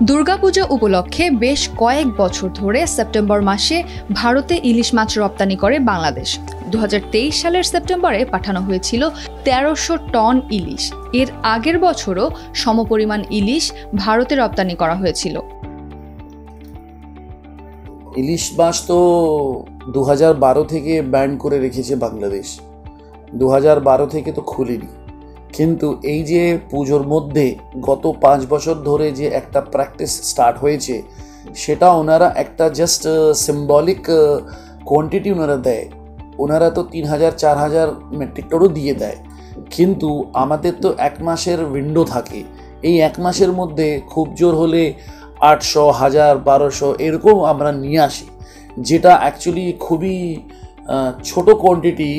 দুর্গাপূজা উপলক্ষে বেশ কয়েক বছর ধরে সেপ্টেম্বর মাসে ভারতে ইলিশ মাছ রপ্তানি করে বাংলাদেশ। 2023 সালের সেপ্টেম্বরে পাঠানো হয়েছিল 1300 টন ইলিশ। এর আগের বছরও সমপরিমাণ ইলিশ ভারতে রপ্তানি করা হয়েছিল। ইলিশ মাছ তো 2012 থেকে ব্যান করে রেখেছে বাংলাদেশ। 2012 থেকে তো খুলেনি, কিন্তু এই যে পুজোর মধ্যে গত 5 বছর ধরে যে একটা প্র্যাকটিস স্টার্ট হয়েছে, সেটা ওনারা একটা জাস্ট সিম্বলিক কোয়ান্টিটি ওনারা দেয়। ওনারা তো 3000-4000 মেট্রিক টনও দিয়ে দেয়, কিন্তু আমাদের তো 1 মাসের উইন্ডো থাকে। এই 1 মাসের মধ্যে খুব জোর হলে 800, 1000, 1200 এরকম আমরা নিয়ে আসি, যেটা অ্যাকচুয়ালি খুবই ছোট কোয়ান্টিটি।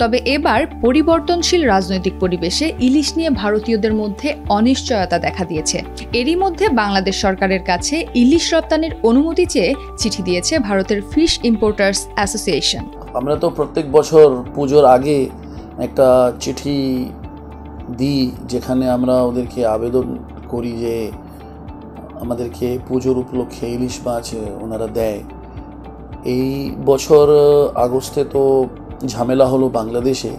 তবে এবার পরিবর্তনশীল রাজনৈতিক পরিবেশে ইলিশ নিয়ে ভারতীয়দের মধ্যে অনিশ্চয়তা দেখা দিয়েছে। এরই মধ্যে বাংলাদেশ সরকারের কাছে ইলিশ রপ্তানির অনুমতি চেয়ে চিঠি দিয়েছে ভারতের ফিশ ইম্পোর্টার্স অ্যাসোসিয়েশন। আমরা তো প্রত্যেক বছর পুজোর আগে একটা চিঠি দিই, যেখানে আমরা ওদেরকে আবেদন করি যে আমাদেরকে পুজোর উপলক্ষে ইলিশ মাছ ওনারা দেয়। এই বছর আগস্টে তো ঝামেলা হলো বাংলাদেশে,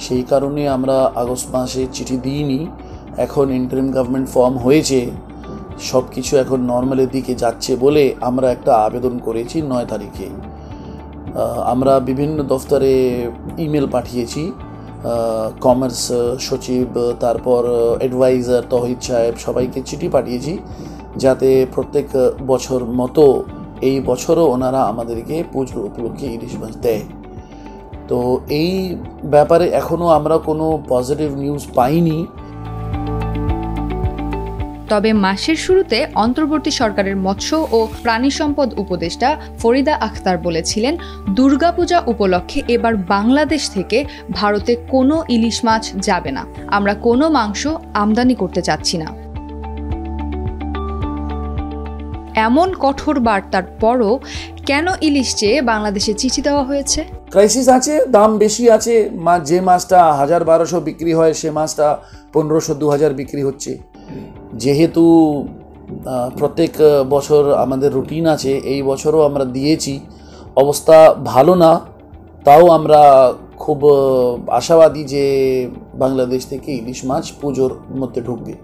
সেই কারণে আমরা আগস্ট মাসে চিঠি দিইনি। এখন ইন্টারিম গভর্নমেন্ট ফর্ম হয়েছে, সব কিছু এখন নর্মালের দিকে যাচ্ছে বলে আমরা একটা আবেদন করেছি 9 তারিখে। আমরা বিভিন্ন দফতরে ইমেল পাঠিয়েছি, কমার্স সচিব, তারপর অ্যাডভাইজার তহিদ সাহেব, সবাইকে চিঠি পাঠিয়েছি, যাতে প্রত্যেক বছর মতো এই বছরও ওনারা আমাদেরকে পুজোর উপলক্ষে ইলিশ মাছ দেয়। তো এই ব্যাপারে এখনও আমরা কোনো পজিটিভ নিউজ পাইনি। তবে মাসের শুরুতে অন্তর্বর্তী সরকারের মৎস্য ও প্রাণী সম্পদ উপদেষ্টা ফরিদা আখতার বলেছিলেন, দুর্গাপূজা উপলক্ষে এবার বাংলাদেশ থেকে ভারতে কোনো ইলিশ মাছ যাবে না। আমরা কোনো মাংস আমদানি করতে চাচ্ছি না। এমন কঠোর বার্তার পরও কেন ইলিশ চেয়ে বাংলাদেশে চিঠি দেওয়া হয়েছে? ক্রাইসিস আছে, দাম বেশি আছে। যে মাছটা 1000-1200 বিক্রি হয়, সে মাছটা 1500-2000 বিক্রি হচ্ছে। যেহেতু প্রত্যেক বছর আমাদের রুটিন আছে, এই বছরও আমরা দিয়েছি। অবস্থা ভালো না, তাও আমরা খুব আশাবাদী যে বাংলাদেশ থেকে ইলিশ মাছ পুজোর মধ্যে ঢুকবে।